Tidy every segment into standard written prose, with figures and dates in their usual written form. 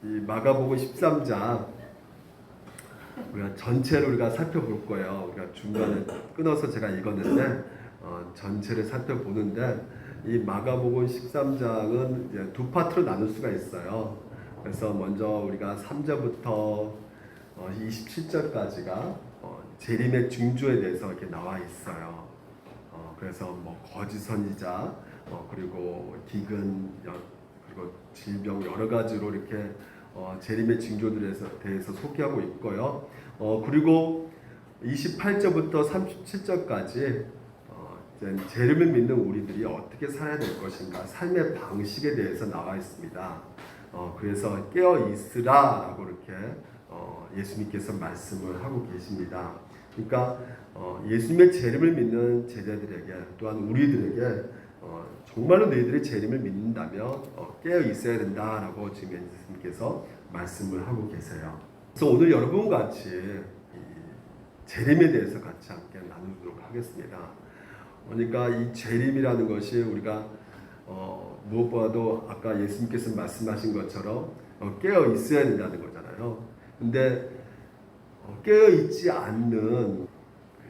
이 마가복음 13장 우리가 전체를 우리가 살펴볼 거예요. 우리가 중간에 끊어서 제가 읽었는데 전체를 살펴보는데 이 마가복음 13장은 이제 두 파트로 나눌 수가 있어요. 그래서 먼저 우리가 3절부터 27절까지가 재림의 징조에 대해서 이렇게 나와 있어요. 그래서 뭐 거짓 선지자 그리고 기근 그리고 질병 여러 가지로 이렇게 재림의 징조들에 대해서 소개하고 있고요. 그리고 28절부터 37절까지 재림을 믿는 우리들이 어떻게 살아야 될 것인가, 삶의 방식에 대해서 나와 있습니다. 그래서 깨어 있으라라고 이렇게 예수님께서 말씀을 하고 계십니다. 그러니까 예수님의 재림을 믿는 제자들에게 또한 우리들에게 정말로 너희들이 재림을 믿는다면 깨어 있어야 된다라고 지금 예수님께서 말씀을 하고 계세요. 그래서 오늘 여러분과 같이 재림에 대해서 같이 함께 나누도록 하겠습니다. 그러니까 이 재림이라는 것이 우리가 무엇보다도 아까 예수님께서 말씀하신 것처럼 깨어 있어야 된다는 거잖아요. 근데 깨어 있지 않는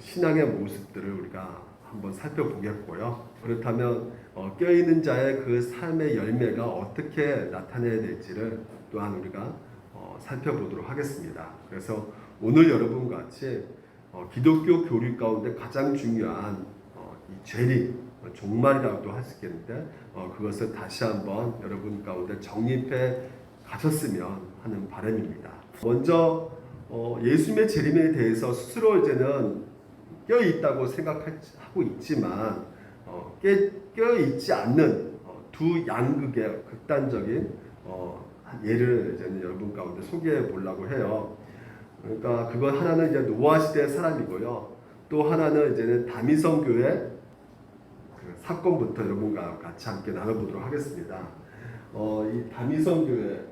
신앙의 모습들을 우리가 한번 살펴보겠고요. 그렇다면 깨어 있는 자의 그 삶의 열매가 어떻게 나타내야 될지를 또한 우리가 살펴보도록 하겠습니다. 그래서 오늘 여러분과 같이 기독교 교리 가운데 가장 중요한 이 재림, 종말이라고도 할 수 있겠는데 그것을 다시 한번 여러분 가운데 정립해 가셨으면 하는 바람입니다. 먼저 예수님의 재림에 대해서 스스로 이제는 깨어 있다고 생각하고 있지만 깨어 있지 않는 두 양극의 극단적인 예를 이제는 여러분 가운데 소개해 보려고 해요. 그러니까 그건 하나는 이제 노아 시대의 사람이고요. 또 하나는 이제는 다미성 교회 그 사건부터 여러분과 같이 함께 나눠보도록 하겠습니다. 이 다미성 교회,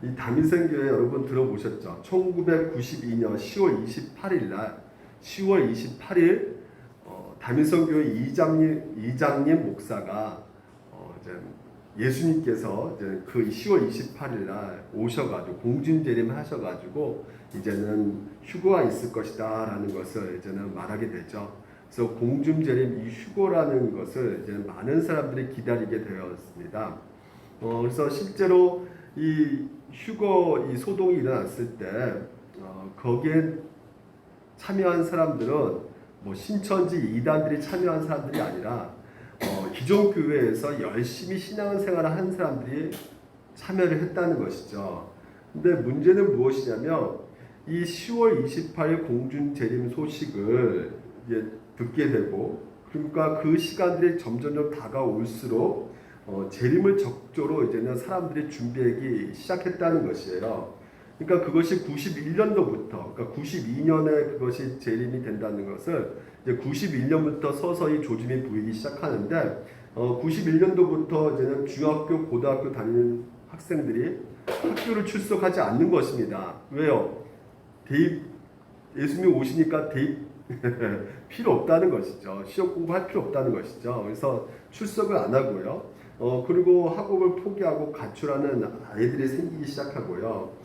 이 다미성 교회 여러분 들어보셨죠? 1992년 10월 28일 날, 10월 28일 다미성 교회 이장님 목사가 이제 예수님께서 이제 그 10월 28일 날 오셔가지고 공중재림 하셔가지고 이제는 휴거가 있을 것이다라는 것을 이제는 말하게 되죠. 그래서 공중재림 이 휴거라는 것을 이제 많은 사람들이 기다리게 되었습니다. 그래서 실제로 이 휴거 이 소동이 일어났을 때 거기에 참여한 사람들은 뭐 신천지 이단들이 참여한 사람들이 아니라 기존 교회에서 열심히 신앙생활을 한 사람들이 참여를 했다는 것이죠. 근데 문제는 무엇이냐면 이 10월 28일 공중재림 소식을 이제 듣게 되고 그러니까 그 시간들이 점점 다가올수록 재림을 적조로 이제는 사람들이 준비하기 시작했다는 것이에요. 그러니까 그것이 91년도부터, 그러니까 92년에 그것이 재림이 된다는 것을 이제 91년부터 서서히 조짐이 보이기 시작하는데 91년도부터 이제는 중학교, 고등학교 다니는 학생들이 학교를 출석하지 않는 것입니다. 왜요? 대입 예수님이 오시니까 대입 필요 없다는 것이죠. 시험 공부할 필요 없다는 것이죠. 그래서 출석을 안 하고요. 그리고 학업을 포기하고 가출하는 아이들이 생기기 시작하고요.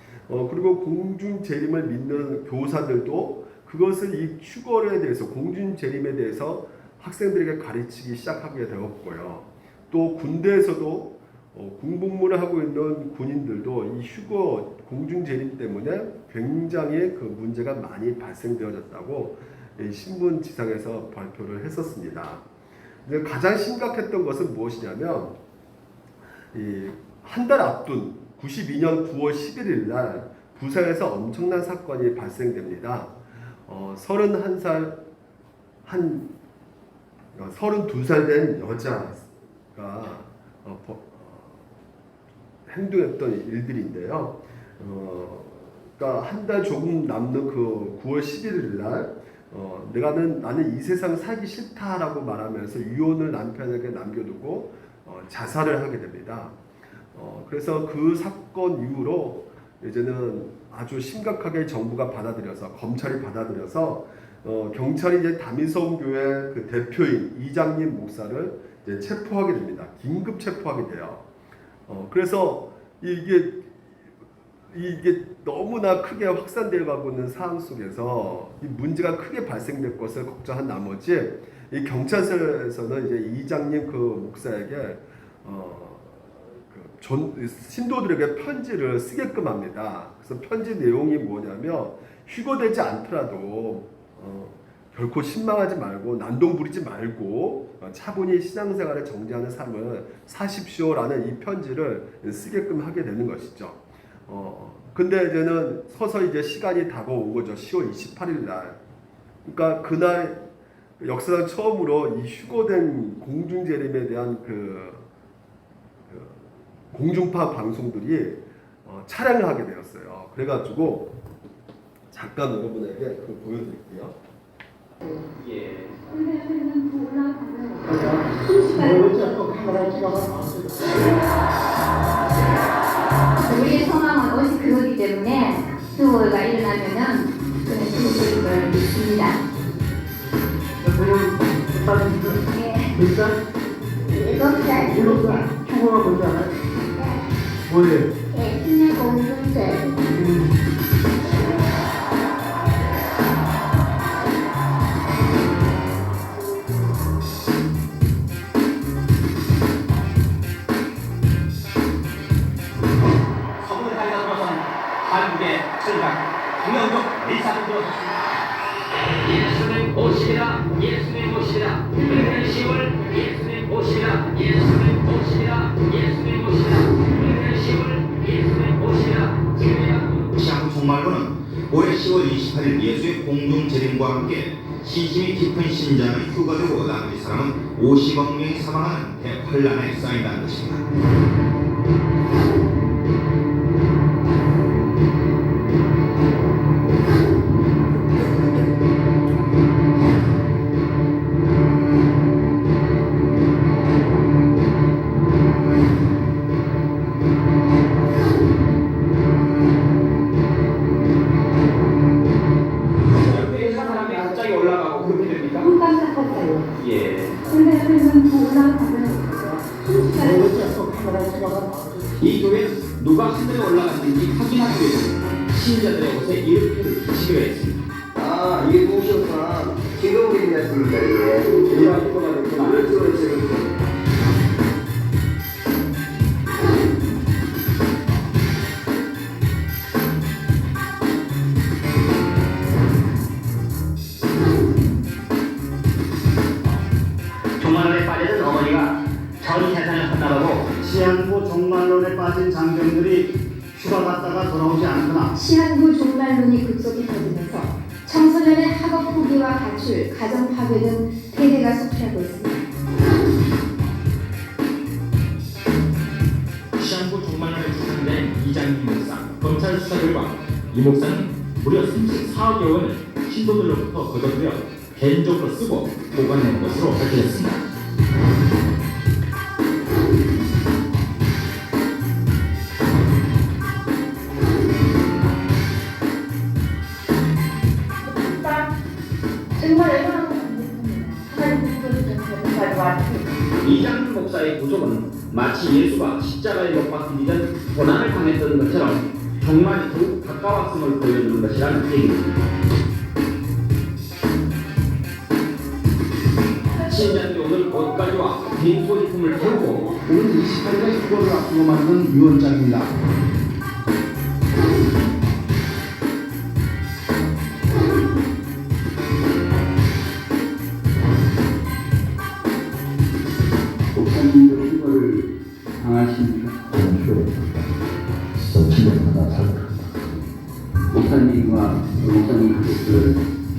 그리고 공중재림을 믿는 교사들도 그것을 이 휴거에 대해서 공중재림에 대해서 학생들에게 가르치기 시작하게 되었고요. 또 군대에서도 군복무를 하고 있는 군인들도 이 휴거 공중재림 때문에 굉장히 그 문제가 많이 발생되어졌다고 신문 지상에서 발표를 했었습니다. 가장 심각했던 것은 무엇이냐면 한 달 앞둔 92년 9월 11일 날 부산에서 엄청난 사건이 발생됩니다. 32살 된 여자가 행동했던 일들인데요. 그러니까 한 달 조금 남는 그 9월 11일 날 나는 이 세상 살기 싫다라고 말하면서 유언을 남편에게 남겨두고 자살을 하게 됩니다. 그래서 그 사건 이후로 이제는 아주 심각하게 정부가 받아들여서 검찰이 받아들여서 경찰이 이제 다미성 교회 그 대표인 이장님 목사를 이제 체포하게 됩니다. 긴급 체포하게 돼요. 그래서 이게 너무나 크게 확산되어 가고 있는 상황 속에서 이 문제가 크게 발생될 것을 걱정한 나머지 이 경찰서에서는 이제 이장님 그 목사에게 신도들에게 편지를 쓰게끔 합니다. 그래서 편지 내용이 뭐냐면 휴거되지 않더라도 결코 신망하지 말고 난동 부리지 말고 차분히 신앙생활을 정지하는 삶을 사십시오라는 이 편지를 쓰게끔 하게 되는 것이죠. 근데 이제는 서서히 이제 시간이 다가온 거죠. 10월 28일 날. 그러니까 그날 역사상 처음으로 이 휴거된 공중재림에 대한 그 공중파 방송들이 촬영을 하게 되었어요. 그래가지고 잠깐 여러분에게 그걸 보여드릴게요. 예. 우리의 소망은 오직 그거기 때문에 수호가 일어나면은 그는 죽을 걸 믿습니다. 일곱 살 휴거가 뭔지 알아요? 뭐예요? 예수의 공동체 서울에 들어선 한국의 철학 김영국 리사를 들었습니다. 예수님 오시라 예수님 오시라 그는 10월 예수님 오시라 예수님 오시라 예수님 오시라 그는 10월 예수님 오시라 시향 종말론은 올해 10월 28일 예수의 공중 재림과 함께 신심이 깊은 신자는 휴가되고 나머지 사람은 50억 명이 사망하는 대환란에 쌓인다는 것입니다. 옆에 있는 사람이 갑자기 올라가고 그렇게 됩니까? 깜짝깜짝요. 예. 그러면 또 올라가면 이 교회 누가 하늘에 올라갔는지 확인하기 위해서 신자들의 옷에 이름표를 붙이기로 했습니다. 아, 이게 무엇이었구나. 기도를 했습니다, 이게. 우리가 이거가 됐구나. 그렇죠. 종말론에 빠지는 어머니가 전 재산을 헌납하고 시한부 종말론에 빠진 장병들이 휴가 갔다가 돌아오지 않거나 시한부 종말론이 급속히 퍼지면서 청소년의 학업 포기와 가출, 가정 파괴 등 폐해가 속출하고 있습니다. 시한부 종말론에 추천된 이장님 목사 검찰 수사 결과 이 목사는 무려 34억여 원을 신도들로부터 거둬들여 개인적으로 쓰고 보관한 것으로 밝혀졌습니다. 이장님 목사의 부족은 마치 예수가 십자가에 못 박힌 이전 고난을 당했던 것처럼 종말이 더욱 가까웠음을 보여주는 것이라는 얘기입니다. 신자들이 오늘 거기까지 와 개인 소지품을 털고 오늘 28일에 휴거를 앞두고 만든 유언장입니다. 목사님들 휴거를 당하십니까? 저는 휴거했습니다. 저 7년 하다 살았습니다. 목사님과 목사님 가족들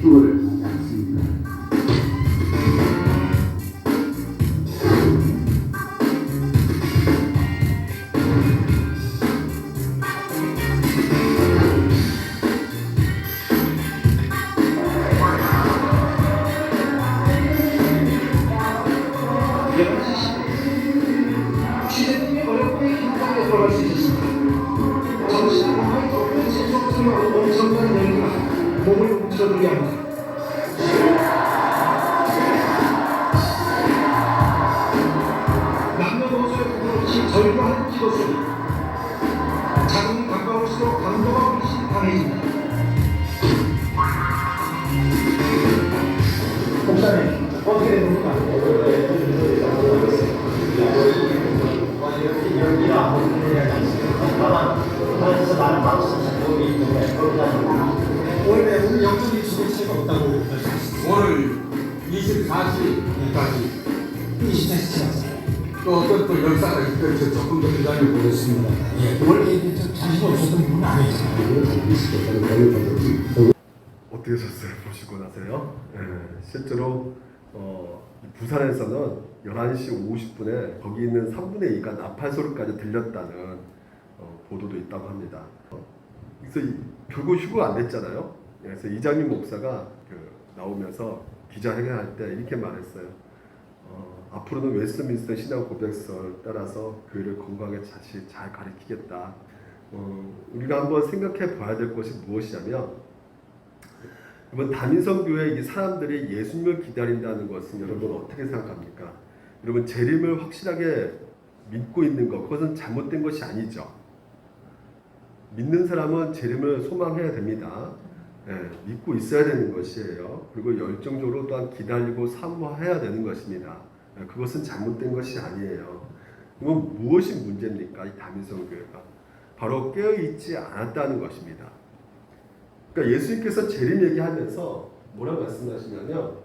휴거를 하지 않습니다. 취재팀이 어렵게 힘들게 돌아갈 수 있었습니다. 정신을 화이트 오픈 제조업체와 엄청난 연기가 몸을 움츠러들게 합니다. 남녀노소의 부부로 절규하는 이것으로 자궁이 가까울수록 강도가 훨씬 강해집니다. 목사님 어떻게 됩니까? 여기가 다만 그래서 많은 방송이 있는데 원래 우리 영적인 수도 차이가 없다고 말씀하셨어요. 오늘 24시까지 24시 지났어요. 또 어떤 또 역사가 있을지 조금 더 기다려 보겠습니다. 예, 원래 이게 좀 자신 없었던 분은 아니잖아요. 어떻게 하셨어요? 보시고 나서요? 실제로 부산에서는 11시 50분에 거기 있는 3분의 2가 나팔 소리까지 들렸다는 보도도 있다고 합니다. 그래서 결국 휴가 안 됐잖아요. 그래서 이장님 목사가 나오면서 기자회견할 때 이렇게 말했어요. 앞으로는 웨스트민스터 신앙 고백서를 따라서 교회를 건강하게 다시 잘 가르치겠다. 우리가 한번 생각해 봐야 될 것이 무엇이냐면 이번 다민성 교회 이 사람들이 예수님을 기다린다는 것은 여러분 어떻게 생각합니까? 여러분 재림을 확실하게 믿고 있는 것 그것은 잘못된 것이 아니죠. 믿는 사람은 재림을 소망해야 됩니다. 믿고 있어야 되는 것이에요. 그리고 열정적으로 또한 기다리고 사모해야 되는 것입니다. 그것은 잘못된 것이 아니에요. 그럼 무엇이 문제입니까? 이 다민성 교회가 바로 깨어있지 않았다는 것입니다. 그러니까 예수님께서 재림 얘기하면서 뭐라고 말씀하시냐면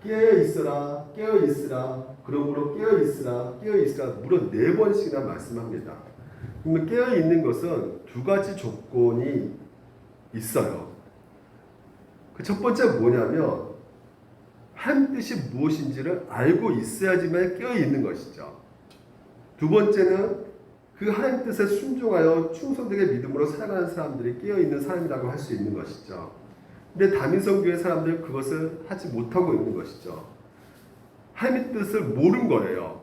깨어있으라 깨어있으라 그러므로 깨어있으라 깨어있으라 무려 4번씩이나 말씀합니다. 그러면 깨어있는 것은 두 가지 조건이 있어요. 그 첫 번째 뭐냐면 하나님 뜻이 무엇인지를 알고 있어야지만 깨어있는 것이죠. 두 번째는 그 하나님 뜻에 순종하여 충성되게 믿음으로 살아가는 사람들이 깨어있는 사람이라고 할 수 있는 것이죠. 근데 다민성 교회 사람들은 그것을 하지 못하고 있는 것이죠. 하나님의 뜻을 모르는 거예요.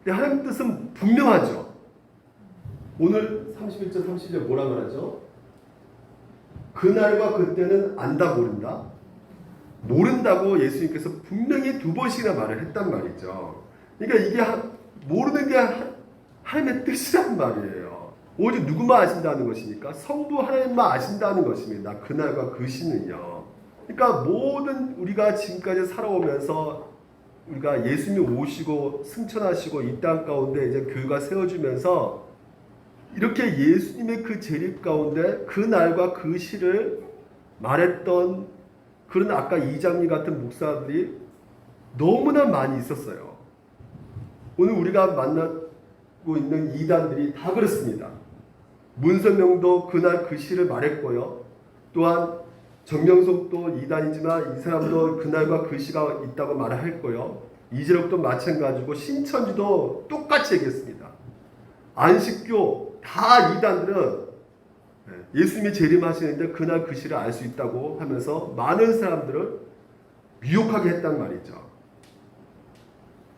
근데 하나님의 뜻은 분명하죠. 오늘 31절 30절 뭐라 말하죠? 그날과 그때는 안다 모른다. 모른다고 예수님께서 분명히 2번씩이나 말을 했단 말이죠. 그러니까 이게 모르는 게 하나님의 뜻이란 말이에요. 오직 누구만 아신다는 것이니까 성부 하나님만 아신다는 것입니다. 그날과 그 시는요. 그러니까 모든 우리가 지금까지 살아오면서 우리가 예수님이 오시고 승천하시고 이 땅 가운데 이제 교회가 세워지면서 이렇게 예수님의 그 재림 가운데 그 날과 그 시를 말했던 그런 아까 이장님 같은 목사들이 너무나 많이 있었어요. 오늘 우리가 만나고 있는 이단들이 다 그렇습니다. 문선명도 그날 그 시를 말했고요. 또한 정명석도 이단이지만 이 사람도 그날과 그 시가 있다고 말을 했고요. 이재록도 마찬가지고 신천지도 똑같이 얘기했습니다. 안식교 다 이단들은 예수님이 재림하시는데 그날 그 시를 알 수 있다고 하면서 많은 사람들을 미혹하게 했단 말이죠.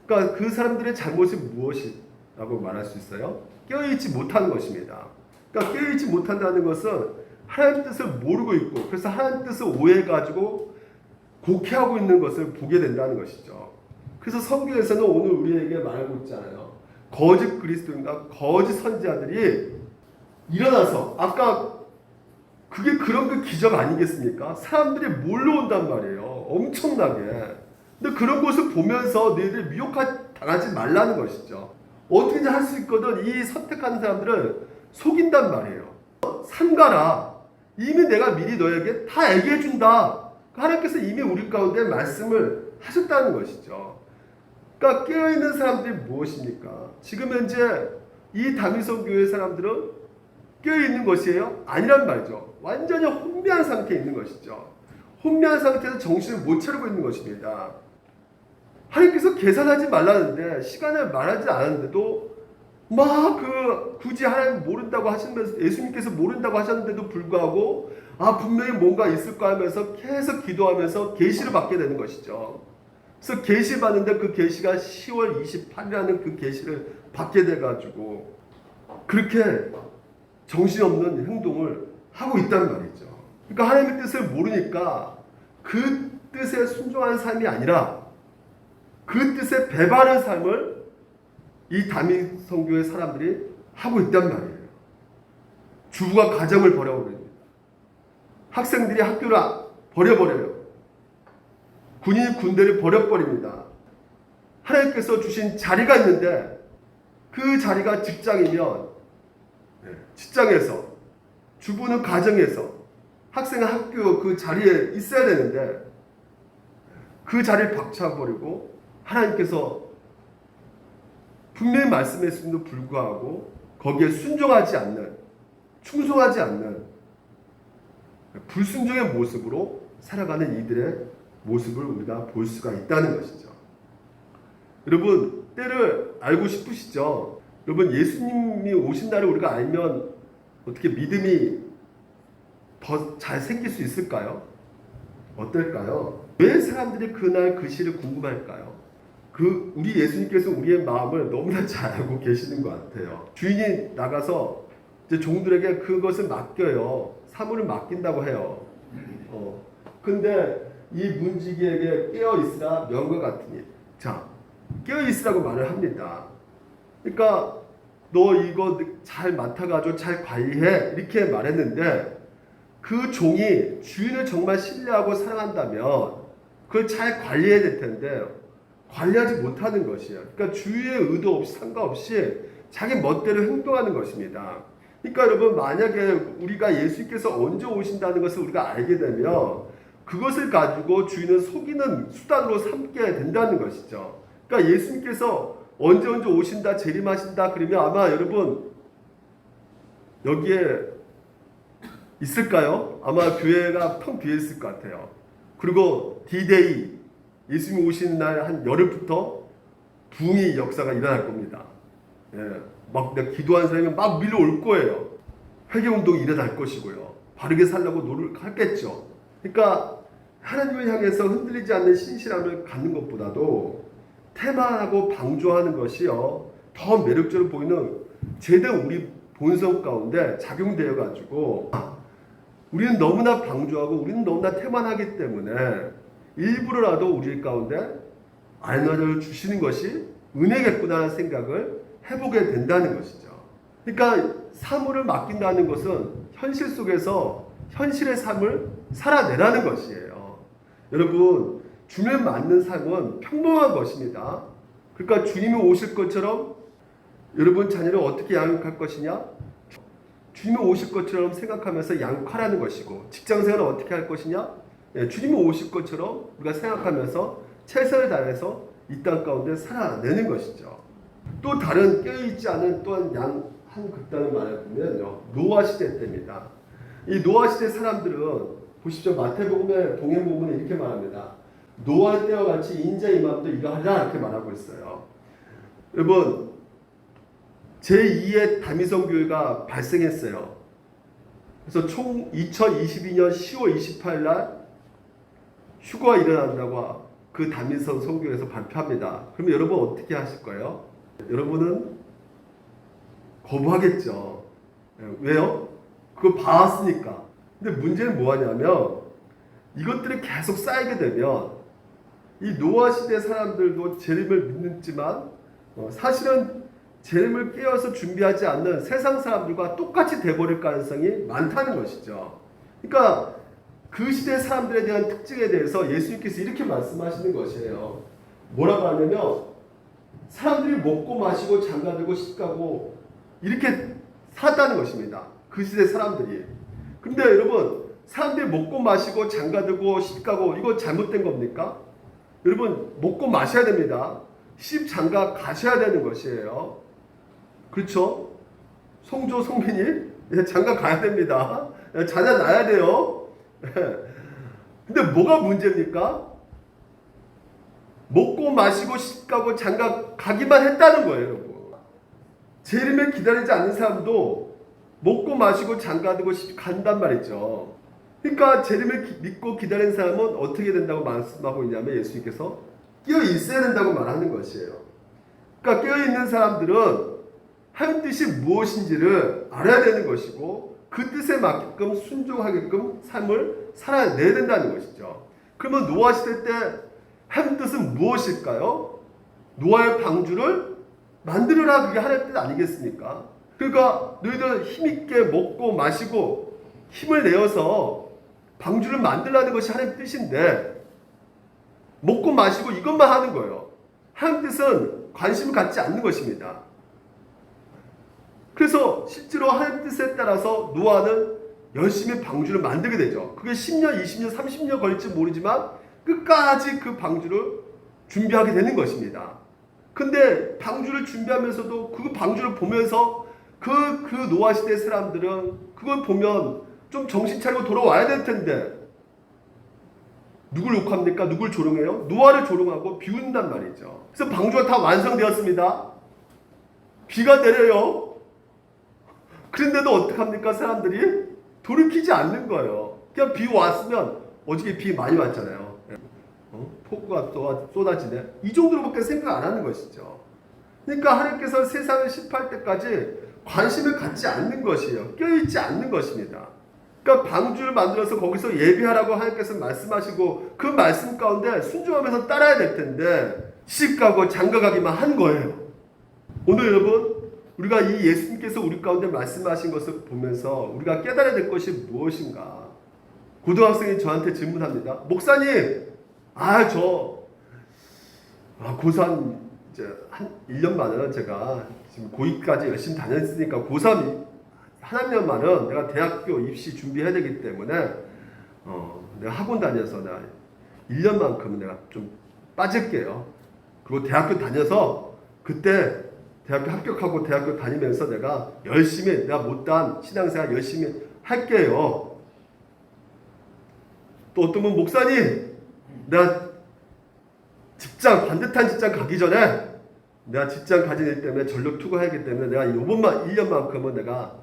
그러니까 그 사람들의 잘못이 무엇이라고 말할 수 있어요? 깨어있지 못하는 것입니다. 그러니까 깨어있지 못한다는 것은 하나님 뜻을 모르고 있고 그래서 하나님 뜻을 오해해가지고 곡해하고 있는 것을 보게 된다는 것이죠. 그래서 성경에서는 오늘 우리에게 말하고 있잖아요. 거짓 그리스도인과 거짓 선지자들이 일어나서 아까 그게 그런 그 기적 아니겠습니까? 사람들이 몰려온단 말이에요. 엄청나게. 근데 그런 것을 보면서 너희들 미혹당하지 말라는 것이죠. 어떻게든지 할 수 있거든. 이 선택하는 사람들을 속인단 말이에요. 삼가라. 이미 내가 미리 너에게 다 얘기해준다. 하나님께서 이미 우리 가운데 말씀을 하셨다는 것이죠. 그러니까 깨어있는 사람들이 무엇입니까? 지금 현재 이 다민성 교회 사람들은 깨어있는 것이에요? 아니란 말이죠. 완전히 혼미한 상태에 있는 것이죠. 혼미한 상태에서 정신을 못 차리고 있는 것입니다. 하나님께서 계산하지 말라는데 시간을 말하지 않았는데도 막 굳이 하나님 모른다고 하시면서 예수님께서 모른다고 하셨는데도 불구하고 분명히 뭔가 있을 거 하면서 계속 기도하면서 계시를 받게 되는 것이죠. 그래서 계시 받는데 그 계시가 10월 28일이라는 그 계시를 받게 돼가지고 그렇게 정신없는 행동을 하고 있단 말이죠. 그러니까 하나님의 뜻을 모르니까 그 뜻에 순종하는 삶이 아니라 그 뜻에 배반하는 삶을 이 다민성교회 사람들이 하고 있단 말이에요. 주부가 가정을 버려버립니다. 학생들이 학교를 버려버려요. 군인이 군대를 버려버립니다. 하나님께서 주신 자리가 있는데 그 자리가 직장이면 직장에서, 주부는 가정에서, 학생은 학교 그 자리에 있어야 되는데 그 자리를 박차버리고 하나님께서 분명히 말씀했음에도 불구하고 거기에 순종하지 않는, 충성하지 않는 불순종의 모습으로 살아가는 이들의 모습을 우리가 볼 수가 있다는 것이죠. 여러분, 때를 알고 싶으시죠? 여러분, 예수님이 오신 날을 우리가 알면 어떻게 믿음이 더 잘 생길 수 있을까요? 어떨까요? 왜 사람들이 그날 그 시를 궁금할까요? 우리 예수님께서 우리의 마음을 너무나 잘 알고 계시는 것 같아요. 주인이 나가서 이제 종들에게 그것을 맡겨요. 사물을 맡긴다고 해요. 근데 이 문지기에게 깨어 있으라 명과 같으니, 자, 깨어 있으라고 말을 합니다. 그러니까 너 이거 잘 맡아가지고 잘 관리해 이렇게 말했는데 그 종이 주인을 정말 신뢰하고 사랑한다면 그걸 잘 관리해야 될 텐데 관리하지 못하는 것이에요. 그러니까 주인의 의도 없이 상관없이 자기 멋대로 행동하는 것입니다. 그러니까 여러분, 만약에 우리가 예수님께서 언제 오신다는 것을 우리가 알게 되면 그것을 가지고 주인을 속이는 수단으로 삼게 된다는 것이죠. 그러니까 예수님께서 언제 오신다, 재림하신다 그러면 아마 여러분 여기에 있을까요? 아마 교회가 텅 비어 있을 것 같아요. 그리고 D-Day, 예수님이 오시는 날 한 열흘부터 붕의 역사가 일어날 겁니다. 막 내가 기도한 사람이 막 밀려올 거예요. 회개운동이 일어날 것이고요. 바르게 살려고 노력하겠죠. 그러니까 하나님을 향해서 흔들리지 않는 신실함을 갖는 것보다도 태만하고 방조하는 것이요, 더 매력적으로 보이는 제대로 우리 본성 가운데 작용되어 가지고 우리는 너무나 방조하고 우리는 너무나 태만하기 때문에 일부러라도 우리 가운데 알너를 주시는 것이 은혜겠구나라는 생각을 해보게 된다는 것이죠. 그러니까 사물을 맡긴다는 것은 현실 속에서 현실의 삶을 살아내라는 것이에요. 여러분, 주님 맞는 삶은 평범한 것입니다. 그러니까 주님이 오실 것처럼 여러분 자녀를 어떻게 양육할 것이냐? 주님이 오실 것처럼 생각하면서 양육하라는 것이고, 직장생활을 어떻게 할 것이냐? 주님이 오실 것처럼 우리가 생각하면서 최선을 다해서 이 땅 가운데 살아내는 것이죠. 또 다른 깨어있지 않은 또한 한 극단을 말해보면요, 노아 시대 때입니다. 이 노아 시대 사람들은 보십시오. 마태복음의 동행본문에 이렇게 말합니다. 노아 때와 같이 인자 임함도 이러하리라 이렇게 말하고 있어요. 여러분, 제2의 다미성 교회가 발생했어요. 그래서 총 2022년 10월 28일 날 휴거가 일어난다고 그 다미성 성교에서 발표합니다. 그러면 여러분 어떻게 하실 거예요? 여러분은 거부하겠죠. 왜요? 그걸 봐왔으니까. 근데 문제는 뭐하냐면 이것들이 계속 쌓이게 되면 이 노아 시대 사람들도 재림을 믿지만 사실은 재림을 깨어서 준비하지 않는 세상 사람들과 똑같이 돼버릴 가능성이 많다는 것이죠. 그러니까 그 시대 사람들에 대한 특징에 대해서 예수님께서 이렇게 말씀하시는 것이에요. 뭐라고 하냐면 사람들이 먹고 마시고 장가들고 시집가고 이렇게 살았다는 것입니다. 그 시대 사람들이. 근데 여러분, 사람들이 먹고 마시고 장가들고 시집가고 이거 잘못된 겁니까? 여러분, 먹고 마셔야 됩니다. 시집 장가 가셔야 되는 것이에요. 그렇죠? 성조 성민이 장가 가야 됩니다. 자녀 낳아야 돼요. 근데 뭐가 문제입니까? 먹고 마시고 시집가고 장가 가기만 했다는 거예요, 여러분. 재림을 기다리지 않는 사람도 먹고 마시고 장가들고 간단 말이죠. 그러니까 재림을 믿고 기다리는 사람은 어떻게 된다고 말씀하고 있냐면 예수님께서 깨어 있어야 된다고 말하는 것이에요. 그러니까 깨어 있는 사람들은 하나님 뜻이 무엇인지를 알아야 되는 것이고 그 뜻에 맞게끔 순종하게끔 삶을 살아내야 된다는 것이죠. 그러면 노아 시대 때 하나님 뜻은 무엇일까요? 노아의 방주를 만들어라, 그게 하나님의 뜻 아니겠습니까? 그러니까 너희들 힘있게 먹고 마시고 힘을 내어서 방주를 만들라는 것이 하나님의 뜻인데 먹고 마시고 이것만 하는 거예요. 하나님 뜻은 관심을 갖지 않는 것입니다. 그래서 실제로 하나님 뜻에 따라서 노아는 열심히 방주를 만들게 되죠. 그게 10년, 20년, 30년 걸릴지 모르지만 끝까지 그 방주를 준비하게 되는 것입니다. 근데 방주를 준비하면서도 그 방주를 보면서 그 노아 시대 사람들은 그걸 보면 좀 정신 차리고 돌아와야 될 텐데 누굴 욕합니까? 누굴 조롱해요? 노아를 조롱하고 비웃는단 말이죠. 그래서 방주가 다 완성되었습니다. 비가 내려요. 그런데도 어떡합니까? 사람들이 돌이키지 않는 거예요. 그냥 비 왔으면 어저께 비 많이 왔잖아요. 폭우가 쏟아지네. 이 정도로밖에 생각 안 하는 것이죠. 그러니까 하나님께서 세상을 심판할 때까지 관심을 갖지 않는 것이에요. 껴있지 않는 것입니다. 그러니까 방주를 만들어서 거기서 예배하라고 하나님께서 말씀하시고 그 말씀 가운데 순종하면서 따라야 될 텐데 시집가고 장가가기만 한 거예요. 오늘 여러분 우리가 이 예수님께서 우리 가운데 말씀하신 것을 보면서 우리가 깨달아야 될 것이 무엇인가? 고등학생이 저한테 질문합니다. 목사님, 고3 이제 한 1년 만은 제가 지금 고2까지 열심히 다녔으니까 고3 한 학년만은 내가 대학교 입시 준비해야 되기 때문에 내가 학원 다녀서 내가 1년만큼은 내가 좀 빠질게요. 그리고 대학교 다녀서 그때 대학교 합격하고 대학교 다니면서 내가 열심히 내가 못한 신앙생활 열심히 할게요. 또 어떤 분 목사님 내가 반듯한 직장 가기 전에 내가 직장 가진 일 때문에 전력 투구하기 때문에 내가 이번만 1년만큼은 내가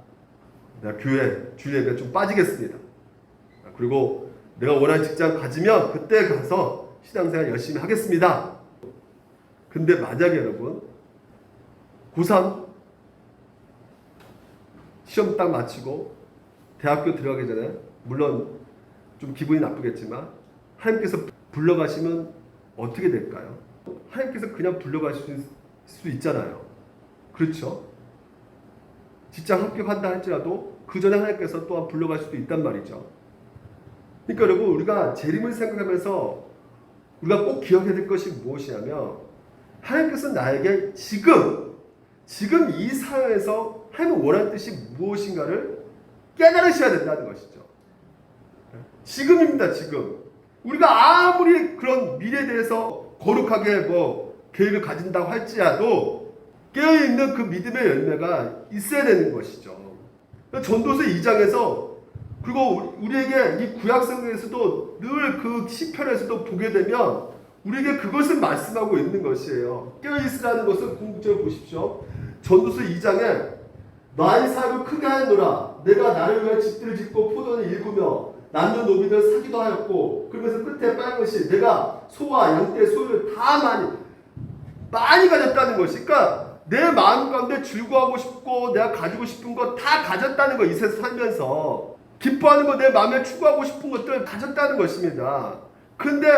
교회 주일 예배 좀 빠지겠습니다. 그리고 내가 원하는 직장 가지면 그때 가서 신앙생활 열심히 하겠습니다. 근데 만약에 여러분 고3 시험 딱 마치고 대학교 들어가기 전에 물론 좀 기분이 나쁘겠지만 하나님께서 불러가시면 어떻게 될까요? 하나님께서 그냥 불러가실 수 있잖아요. 그렇죠? 직장 합격한다 할지라도 그 전에 하나님께서 또한 불러갈 수도 있단 말이죠. 그러니까 여러분 우리가 재림을 생각하면서 우리가 꼭 기억해야 될 것이 무엇이냐면 하나님께서 나에게 지금 이 사회에서 하나님의 원하는 뜻이 무엇인가를 깨달으셔야 된다는 것이죠. 지금입니다. 지금 우리가 아무리 그런 미래에 대해서 거룩하게 계획을 가진다고 할지라도 깨어있는 그 믿음의 열매가 있어야 되는 것이죠. 전도서 2장에서 그리고 우리에게 이 구약성경에서도 늘 그 시편에서도 보게 되면 우리에게 그것을 말씀하고 있는 것이에요. 깨어있으라는 것을 궁극적으로 보십시오. 전도서 2장에 나의 사역을 크게 하였노라. 내가 나를 위하여 집들을 짓고 포도를 일구며 낳는 노비들 사기도 하였고 그러면서 끝에 빨간 것이 내가 소와 양떼 소를 다 많이 가졌다는 것이 그러니까 내 마음 가운데 즐거워하고 싶고 내가 가지고 싶은 거 다 가졌다는 거 이 세상 살면서 기뻐하는 거 내 마음에 추구하고 싶은 것들 가졌다는 것입니다. 근데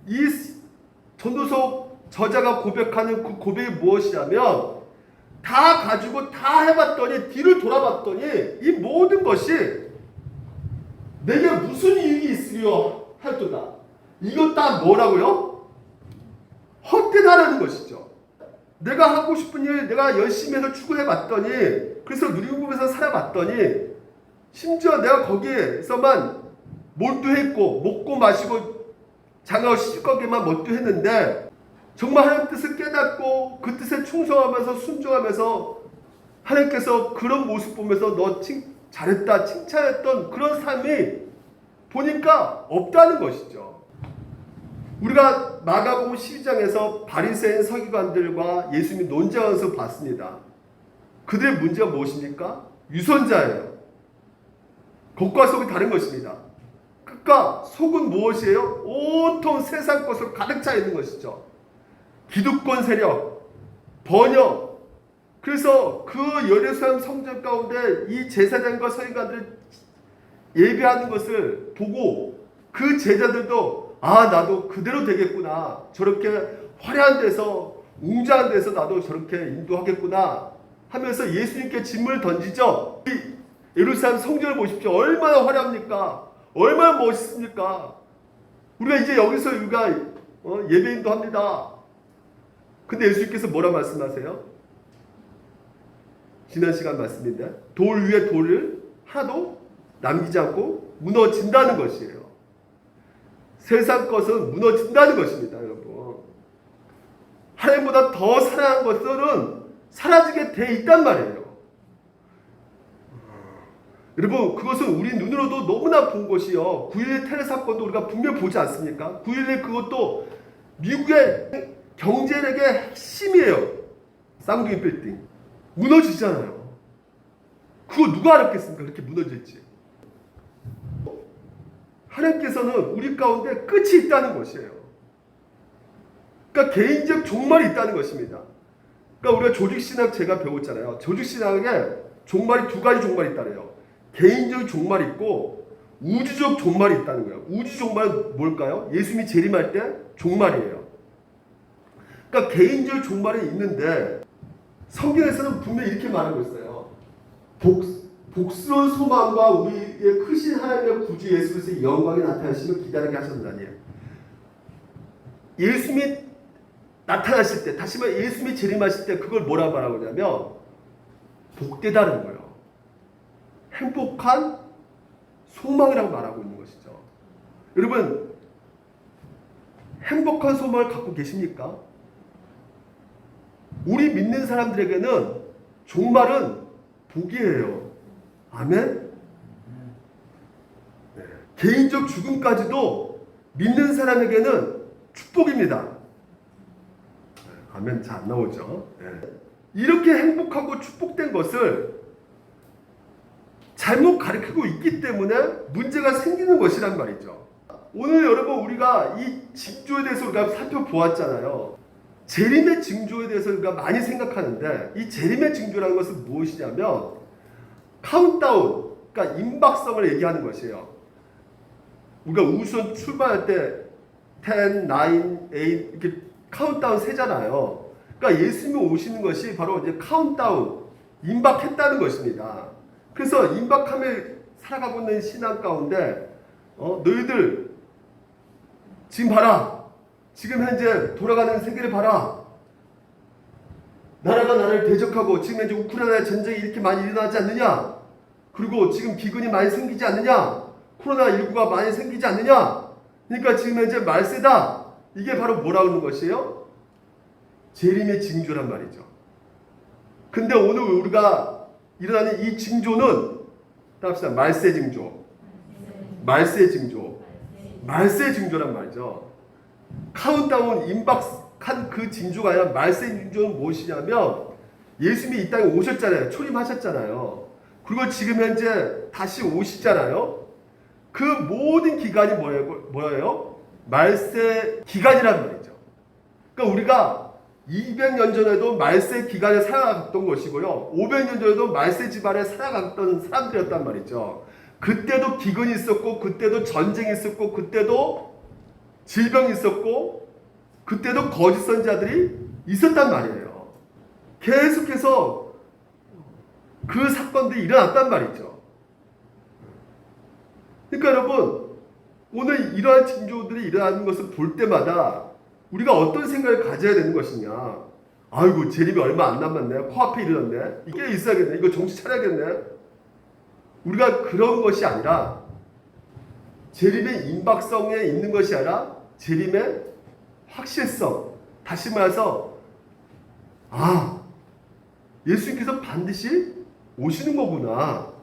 이 전도서 저자가 고백하는 그 고백이 무엇이냐면 다 가지고 다 해봤더니 뒤를 돌아봤더니 이 모든 것이 내게 무슨 이익이 있으려 할도다. 이것 다 뭐라고요? 헛되다라는 것이죠. 내가 하고 싶은 일 내가 열심히 해서 추구해봤더니 그래서 누리고에서 살아봤더니 심지어 내가 거기에서만 몰두했고 먹고 마시고 장가고 시집가기만 몰두했는데 정말 하나님 뜻을 깨닫고 그 뜻에 충성하면서 순종하면서 하나님께서 그런 모습 보면서 너 잘했다 칭찬했던 그런 삶이 보니까 없다는 것이죠. 우리가 마가복음 12장에서 바리새인 서기관들과 예수님이 논쟁하면서 봤습니다. 그들의 문제가 무엇입니까? 유선자예요. 겉과 속이 다른 것입니다. 끝과 속은 무엇이에요? 온통 세상 것으로 가득 차 있는 것이죠. 기득권 세력, 번영. 그래서 그 예루살렘 성전 가운데 이 제사장과 서기관들이 예배하는 것을 보고 그 제자들도 나도 그대로 되겠구나. 저렇게 화려한 데서 웅장한 데서 나도 저렇게 인도하겠구나 하면서 예수님께 질문을 던지죠. 이 예루살렘 성전을 보십시오. 얼마나 화려합니까? 얼마나 멋있습니까? 우리가 이제 여기서 우리가 예배인도 합니다. 근데 예수님께서 뭐라 말씀하세요? 지난 시간 말씀인데 돌 위에 돌을 하나도 남기지 않고 무너진다는 것이에요. 세상 것은 무너진다는 것입니다, 여러분. 하나님보다 더 사랑한 것들은 사라지게 돼 있단 말이에요. 여러분, 그것은 우리 눈으로도 너무나 본 것이요. 9.11 테러 사건도 우리가 분명히 보지 않습니까? 9.11 그것도 미국의 경제력의 핵심이에요. 쌍둥이 빌딩. 무너지잖아요. 그거 누가 알았겠습니까? 그렇게 무너질지. 하나님께서는 우리 가운데 끝이 있다는 것이에요. 그러니까 개인적 종말이 있다는 것입니다. 그러니까 우리가 조직신학 제가 배웠잖아요. 조직신학에 종말이 두 가지 종말이 있다래요. 개인적 종말이 있고 우주적 종말이 있다는 거예요. 우주 종말은 뭘까요? 예수님이 재림할 때 종말이에요. 그러니까 개인적 종말이 있는데 성경에서는 분명히 이렇게 말하고 있어요. 복스러운 소망과 우리의 크신 하나님의 구주 예수 그리스도의 영광이 나타나시면 기다리게 하셨나니. 예수님이 나타나실 때, 다시 말해 예수님이 재림하실 때 그걸 뭐라 말하고 하냐면 복되다는 거예요. 행복한 소망이라고 말하고 있는 것이죠. 여러분, 행복한 소망을 갖고 계십니까? 우리 믿는 사람들에게는 종말은 복이에요. 아멘? 네. 개인적 죽음까지도 믿는 사람에게는 축복입니다. 네. 아멘 잘 안 나오죠? 네. 이렇게 행복하고 축복된 것을 잘못 가르치고 있기 때문에 문제가 생기는 것이란 말이죠. 오늘 여러분 우리가 이 징조에 대해서 우리가 살펴보았잖아요. 재림의 징조에 대해서 우리가 많이 생각하는데 이 재림의 징조라는 것은 무엇이냐면 카운트다운, 그러니까 임박성을 얘기하는 것이에요. 우리가 우선 출발할 때 10, 9, 8 이렇게 카운트다운 세잖아요. 그러니까 예수님이 오시는 것이 바로 이제 카운트다운, 임박했다는 것입니다. 그래서 임박함에 살아가고 있는 신앙 가운데 너희들 지금 봐라. 지금 현재 돌아가는 세계를 봐라. 나라가 나라를 대적하고 지금 현재 우크라이나 전쟁이 이렇게 많이 일어나지 않느냐? 그리고 지금 기근이 많이 생기지 않느냐? 코로나19가 많이 생기지 않느냐? 그러니까 지금 현재 말세다. 이게 바로 뭐라고 하는 것이에요? 재림의 징조란 말이죠. 근데 오늘 우리가 일어나는 이 징조는 합시다. 말세 징조. 말세 징조. 말세 징조란 말이죠. 카운트다운 임박한 그 징조가 아니라 말세 징조는 무엇이냐면 예수님이 이 땅에 오셨잖아요. 초림하셨잖아요. 그리고 지금 현재 다시 오시잖아요. 그 모든 기간이 뭐예요? 말세 기간이란 말이죠. 그러니까 우리가 200년 전에도 말세 기간에 살아갔던 것이고요. 500년 전에도 말세 집안에 살아갔던 사람들이었단 말이죠. 그때도 기근이 있었고 그때도 전쟁이 있었고 그때도 질병이 있었고 그때도 거짓 선지자들이 있었단 말이에요. 계속해서 그 사건들이 일어났단 말이죠. 그러니까 여러분 오늘 이러한 징조들이 일어나는 것을 볼 때마다 우리가 어떤 생각을 가져야 되는 것이냐. 아이고 재림이 얼마 안 남았네. 코앞에 이르렀네. 이게 있어야겠네. 이거 정신 차려야겠네. 우리가 그런 것이 아니라 재림의 임박성에 있는 것이 아니라 재림의 확실성. 다시 말해서 예수님께서 반드시 오시는 거구나.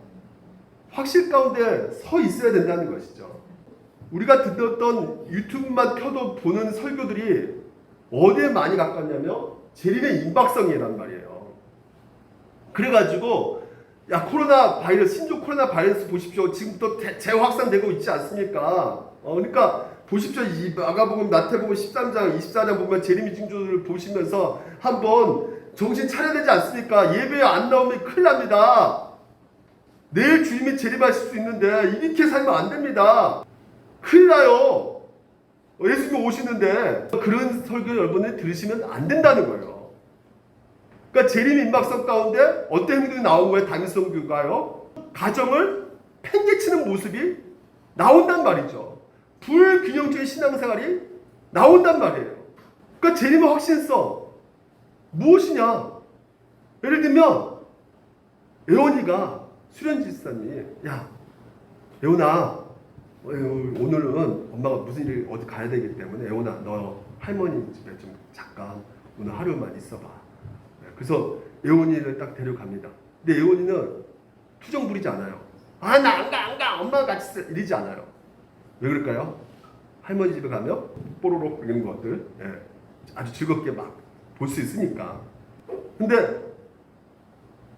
확실 가운데 서 있어야 된다는 것이죠. 우리가 듣던 유튜브만 켜도 보는 설교들이 어디에 많이 가깝냐면 재림의 임박성이란 말이에요. 그래가지고 야 코로나 바이러스, 신종 코로나 바이러스 보십시오. 지금부터 재확산되고 있지 않습니까? 그러니까 보십시오. 이 마가복음, 마태복음 13장, 24장 보면 재림의 징조를 보시면서 한번 정신 차려야 되지 않습니까? 예배에 안 나오면 큰일 납니다. 내일 주님이 재림하실 수 있는데 이렇게 살면 안 됩니다. 큰일 나요. 예수님이 오시는데 그런 설교 여러분이 들으시면 안 된다는 거예요. 그러니까 재림 임박성 가운데 어떤 행동이 나온 거예요? 다민성교가요. 가정을 팽개치는 모습이 나온단 말이죠. 불균형적인 신앙생활이 나온단 말이에요. 그러니까 재림의 확신성 무엇이냐? 예를 들면 애원이가 수련지사님이 야 애원아 오늘은 엄마가 무슨 일 어디 가야 되기 때문에 애원아 너 할머니 집에 좀 잠깐 오늘 하루만 있어봐. 그래서 애원이를 딱 데려갑니다. 근데 애원이는 투정 부리지 않아요. 아 나 안 가 엄마가 같이 있어 이러지 않아요. 왜 그럴까요? 할머니 집에 가면 뽀로로 이런 것들 아주 즐겁게 막 볼 수 있으니까. 근데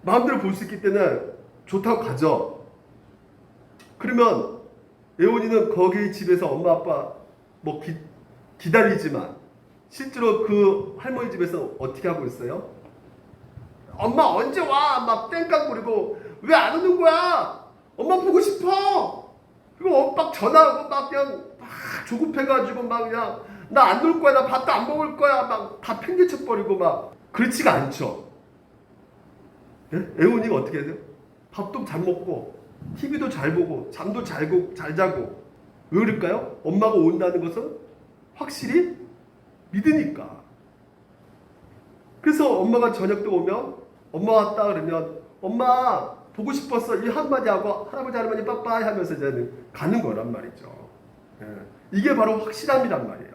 마음대로 볼 수 있기 때문에 좋다고 가죠. 그러면 애원이는 거기 집에서 엄마 아빠 뭐 기다리지만 실제로 그 할머니 집에서 어떻게 하고 있어요? 엄마 언제 와? 막 땡깡 부리고 왜 안 오는 거야? 엄마 보고 싶어. 그리고 막 전화하고 막 그냥 막 조급해가지고 막 그냥 나 안 놀 거야, 나 밥도 안 먹을 거야, 막 다 팽개쳐 버리고 막 그렇지가 않죠. 예? 애원이가 어떻게 해야 돼요? 밥도 잘 먹고 TV도 잘 보고 잠도 잘 자고 왜 그럴까요? 엄마가 온다는 것은 확실히 믿으니까. 그래서 엄마가 저녁 때 오면 엄마 왔다 그러면 엄마 보고 싶었어 이 한마디 하고 할아버지 할머니 빠빠이 하면서 이제 가는 거란 말이죠. 예. 이게 바로 확실함이란 말이에요.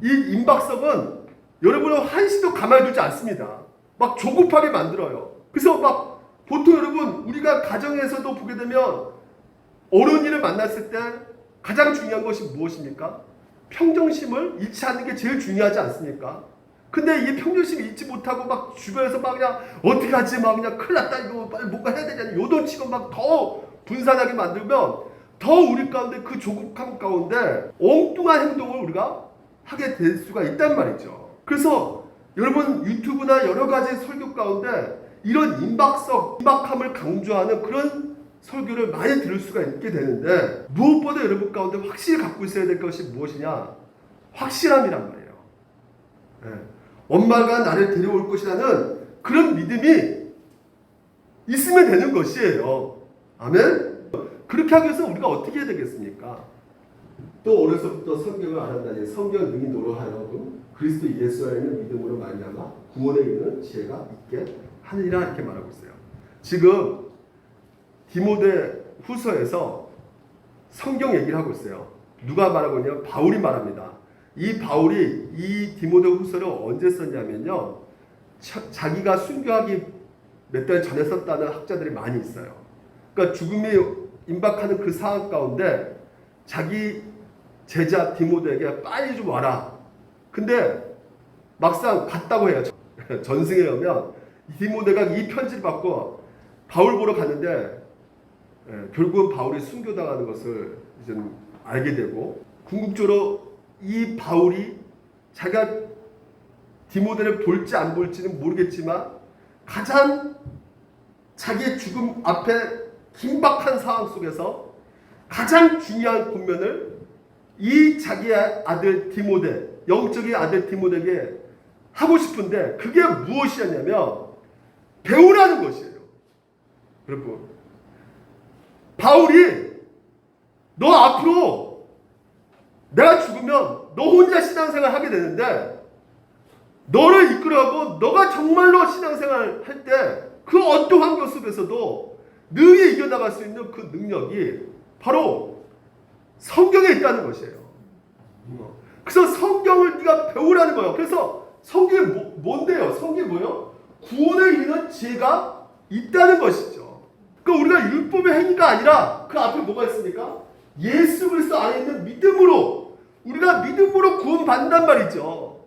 이 임박성은 여러분을 한시도 가만히 두지 않습니다. 막 조급하게 만들어요. 그래서 막 보통 여러분 우리가 가정에서도 보게 되면 어른이를 만났을 때 가장 중요한 것이 무엇입니까? 평정심을 잃지 않는 게 제일 중요하지 않습니까? 근데 이 평정심을 잃지 못하고 막 주변에서 막 그냥 어떻게 하지 막 그냥 큰일 났다 이거 빨리 뭔가 해야 되잖아 요동치고 막 더 분산하게 만들면 더 우리 가운데 그 조급함 가운데 엉뚱한 행동을 우리가 하게 될 수가 있단 말이죠. 그래서 여러분 유튜브나 여러 가지 설교 가운데 이런 임박함을 강조하는 그런 설교를 많이 들을 수가 있게 되는데 무엇보다 여러분 가운데 확실히 갖고 있어야 될 것이 무엇이냐? 확실함이란 말이에요. 네. 엄마가 나를 데려올 것이라는 그런 믿음이 있으면 되는 것이에요. 아멘? 그렇게 하기 위해서 우리가 어떻게 해야 되겠습니까? 또 어려서부터 성경을 알았다니 성경 능히 너로 하여금 그리스도 예수 안에 있는 믿음으로 말미암아 구원에 이르는 지혜가 있게 하느니라 이렇게 말하고 있어요. 지금 디모데 후서에서 성경 얘기를 하고 있어요. 누가 말하고 있냐면 바울이 말합니다. 이 바울이 이 디모데 후서를 언제 썼냐면요. 자기가 순교하기 몇 달 전에 썼다는 학자들이 많이 있어요. 그러니까 죽음이 임박하는 그 상황 가운데 자기 제자 디모데에게 빨리 좀 와라. 근데 막상 갔다고 해요. 전승에 오면 디모데가 이 편지를 받고 바울 보러 갔는데 결국은 바울이 순교당하는 것을 이제 알게 되고 궁극적으로 이 바울이 자기가 디모데를 볼지 안 볼지는 모르겠지만 가장 자기의 죽음 앞에 긴박한 상황 속에서 가장 중요한 권면을 이 자기의 아들 디모데, 영적인 아들 디모데에게 하고 싶은데 그게 무엇이었냐면 배우라는 것이에요. 여러분, 바울이 너 앞으로 내가 죽으면 너 혼자 신앙생활 하게 되는데 너를 이끌어가고 너가 정말로 신앙생활 할 때 그 어떤 환경 속에서도 능히 이겨나갈 수 있는 그 능력이 바로 성경에 있다는 것이에요. 그래서 성경을 네가 배우라는 거예요. 그래서 성경이 뭔데요? 성경이 뭐예요? 구원을 이루는 지혜가 있다는 것이죠. 그러니까 우리가 율법의 행위가 아니라 그 앞에 뭐가 있습니까? 예수 그리스도 안에 있는 믿음으로 우리가 믿음으로 구원받는단 말이죠.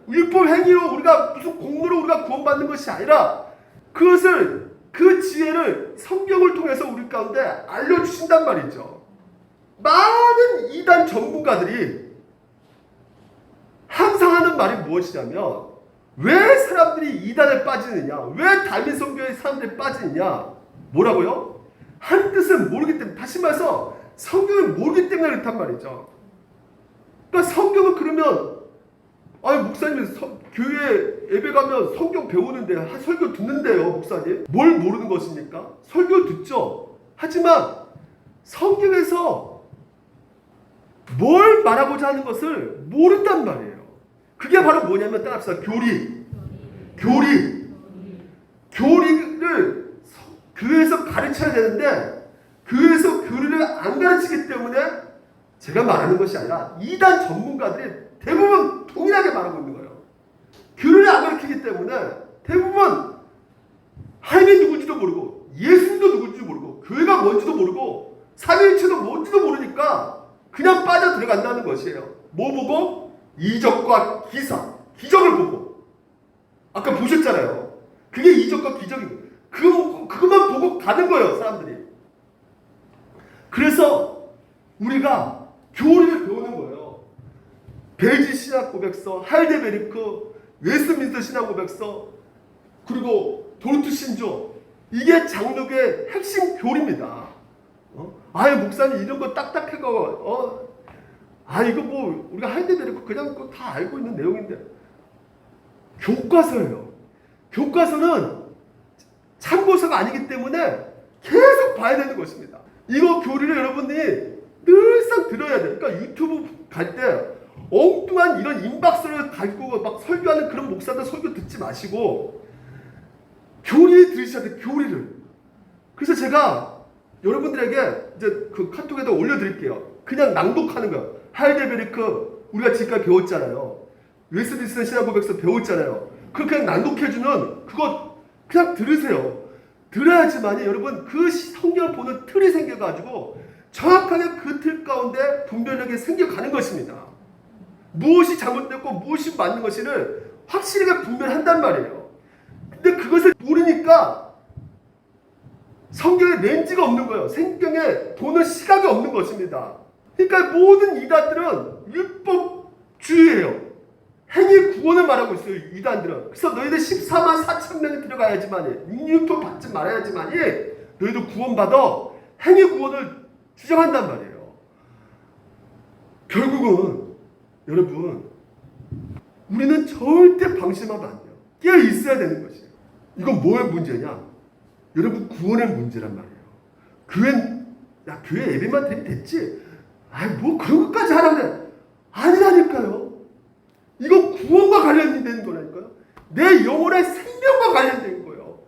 율법 행위로 우리가 무슨 공로로 우리가 구원받는 것이 아니라 그것을 그 지혜를 성경을 통해서 우리 가운데 알려주신단 말이죠. 많은 이단 전문가들이 항상 하는 말이 무엇이냐면 왜 사람들이 이단에 빠지느냐, 왜 다민성교의 사람들이 빠지느냐, 뭐라고요? 한 뜻을 모르기 때문에, 다시 말해서 성경을 모르기 때문에 그렇단 말이죠. 그러니까 성경은 그러면 아니 목사님 교회 예배 가면 성경 배우는데 설교 듣는데요 목사님 뭘 모르는 것입니까? 설교 듣죠. 하지만 성경에서 뭘 말하고자 하는 것을 모른단 말이에요. 그게 바로 뭐냐면 따라합시다. 교리를 교회에서 가르쳐야 되는데 교회에서 교리를 안 가르치기 때문에 제가 말하는 것이 아니라 이단 전문가들이 대부분 동일하게 말하고 있는 거예요. 교리를 안 가르치기 때문에 대부분 하나님이 누군지도 모르고 예수님도 누군지도 모르고 교회가 뭔지도 모르고 삼위일체도 뭔지도 모르니까 그냥 빠져 들어간다는 것이에요. 뭐 보고? 이적과 기사, 기적을 보고. 아까 보셨잖아요. 그게 이적과 기적이고 그것만 보고 가는 거예요 사람들이. 그래서 우리가 교리를 배우는 거예요. 벨지 신학 고백서, 할데베리크, 웨스트민스터 신학 고백서, 그리고 도르트 신조, 이게 장로교의 핵심 교리입니다. 아유 목사님 이런 거 딱딱해가 이거 뭐 우리가 할데베리크 그냥 그거 다 알고 있는 내용인데 교과서예요. 교과서는 참고서가 아니기 때문에 계속 봐야 되는 것입니다. 이거 교리를 여러분들이 늘상 들어야 돼요. 그러니까 유튜브 갈 때 엉뚱한 이런 임박서를 가지고 막 설교하는 그런 목사들 설교 듣지 마시고 교리 들으셔야 돼요. 교리를. 그래서 제가 여러분들에게 이제 그 카톡에다 올려드릴게요. 그냥 낭독하는 거예요. 할데베리크 우리가 지금까지 배웠잖아요. 웨스트민스터 신학 고백서 배웠잖아요. 그렇게 낭독해주는 그거 그냥 들으세요. 들어야지만이 여러분 그 성경을 보는 틀이 생겨가지고 정확하게 그 틀 가운데 분별력이 생겨가는 것입니다. 무엇이 잘못됐고 무엇이 맞는 것인을 확실하게 분별한단 말이에요. 근데 그것을 모르니까 성경에 렌즈가 없는 거예요. 성경에 보는 시각이 없는 것입니다. 그러니까 모든 이단들은 율법주의예요. 행위 구원을 말하고 있어요. 이단들은. 그래서 너희들 14만 4천 명이 들어가야지만이 율법 받지 말아야지만이 너희도 구원받아 행위 구원을 주장한단 말이에요. 결국은 여러분 우리는 절대 방심하면 안 돼요. 깨어 있어야 되는 것이에요. 이건 뭐의 문제냐? 여러분 구원의 문제란 말이에요. 교회 예배만 드리면 됐지. 뭐 그런 것까지 하라는데 아니라니까요. 이거 구원과 관련된 거라니까요. 내 영혼의 생명과 관련된 거예요.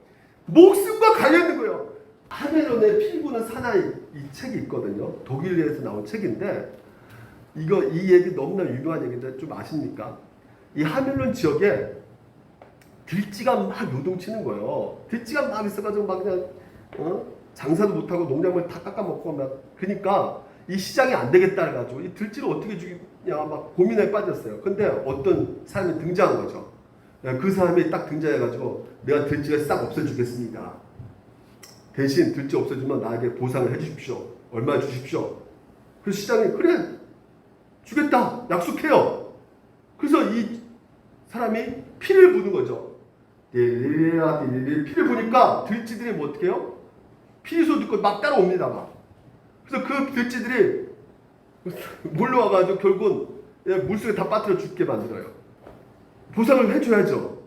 목숨과 관련된 거예요. 하멜론의 필구는 사나이 이 책이 있거든요. 독일에서 나온 책인데 이 얘기 너무나 유명한 얘기인데 좀 아십니까? 이 하멜론 지역에 들쥐가 막 요동치는 거예요. 들쥐가 막 있어가지고 막 그냥 장사도 못하고 농작물 다 깎아먹고 막 그러니까 이 시장이 안 되겠다 해가지고 이 들쥐를 어떻게 죽이냐 막 고민에 빠졌어요. 근데 어떤 사람이 등장한 거죠. 그 사람이 딱 등장해가지고 내가 들쥐를 싹 없애주겠습니다. 대신 들쥐 없애주면 나에게 보상을 해주십시오. 얼마 주십시오. 그래서 시장이 그래 주겠다 약속해요. 그래서 이 사람이 피를 부는 거죠. 피를 부니까 들쥐들이 뭐 어떻게 해요? 피소 듣고 막 따라옵니다. 막. 그래서 그 들쥐들이 몰려와가지고 결국은 물속에 다 빠뜨려 죽게 만들어요. 보상을 해줘야죠.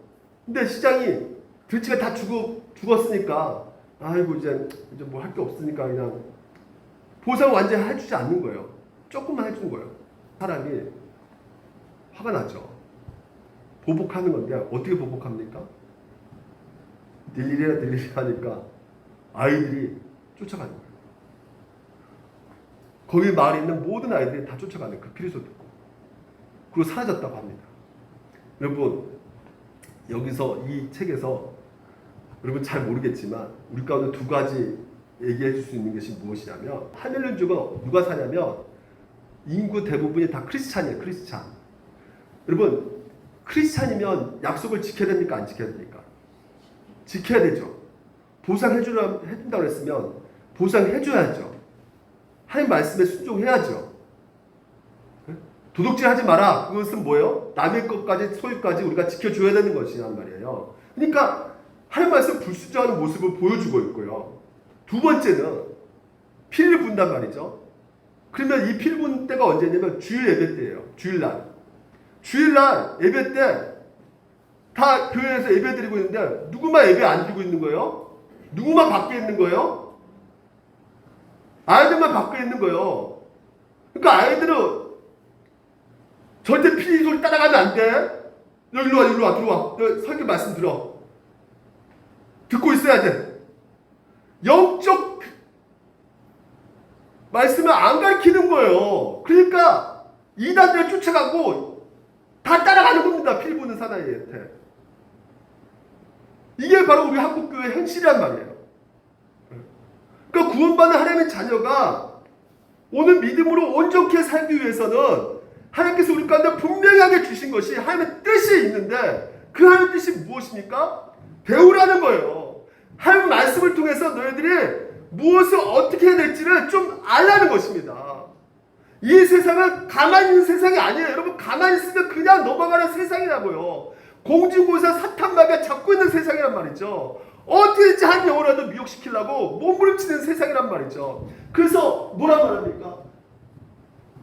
근데 시장이 들쥐가 다 죽었으니까 아이고 이제 뭐 할 게 없으니까 그냥 보상 완전히 해주지 않는 거예요. 조금만 해준 거예요. 사람이 화가 나죠. 보복하는 건데 어떻게 보복합니까? 딜리리아 하니까 아이들이 쫓아가는 거예요. 거기 마을에 있는 모든 아이들이 다 쫓아가는 그 피리소 듣고 그리고 사라졌다고 합니다. 여러분 여기서 이 책에서 여러분 잘 모르겠지만 우리 가운데 두 가지 얘기해 줄 수 있는 것이 무엇이냐면 하멜론족은 누가 사냐면 인구 대부분이 다 크리스찬이에요. 크리스찬. 여러분 크리스찬이면 약속을 지켜야 됩니까? 안 지켜야 됩니까? 지켜야 되죠. 보상해준다고 했으면 보상해줘야죠. 하나님 말씀에 순종해야죠. 도둑질 하지 마라. 그것은 뭐예요? 남의 것까지 소유까지 우리가 지켜줘야 되는 것이란 말이에요. 그러니까 하나님 말씀 불순종하는 모습을 보여주고 있고요. 두 번째는 피를 분단 말이죠. 그러면 이 필분 때가 언제냐면 주일 예배 때예요. 주일날. 주일날 예배 때 다 교회에서 예배 드리고 있는데 누구만 예배 안 드리고 있는 거예요? 누구만 밖에 있는 거예요? 아이들만 밖에 있는 거예요. 그러니까 아이들은 절대 피리 소리 따라가면 안 돼. 너 일로 와, 일로 와, 들어와. 너 설교 말씀 들어. 듣고 있어야 돼. 영적 말씀을 안 가르치는 거예요. 그러니까 이단들을 쫓아가고 다 따라가는 겁니다. 피 부는 사나이한테. 이게 바로 우리 한국교회 현실이란 말이에요. 그러니까 구원받는 하나님의 자녀가 오늘 믿음으로 온전케 살기 위해서는 하나님께서 우리 가운데 분명하게 주신 것이 하나님의 뜻이 있는데 그 하나님의 뜻이 무엇입니까? 배우라는 거예요. 하나님 말씀을 통해서 너희들이 무엇을 어떻게 해야 될지를 좀 알라는 것입니다. 이 세상은 가만히 있는 세상이 아니에요. 여러분 가만히 있으면 그냥 넘어가는 세상이라고요. 공중고사 사탄마귀가 잡고 있는 세상이란 말이죠. 어떻게든지 한 영혼이라도 미혹시키려고 몸부림치는 세상이란 말이죠. 그래서 뭐라고 말합니까?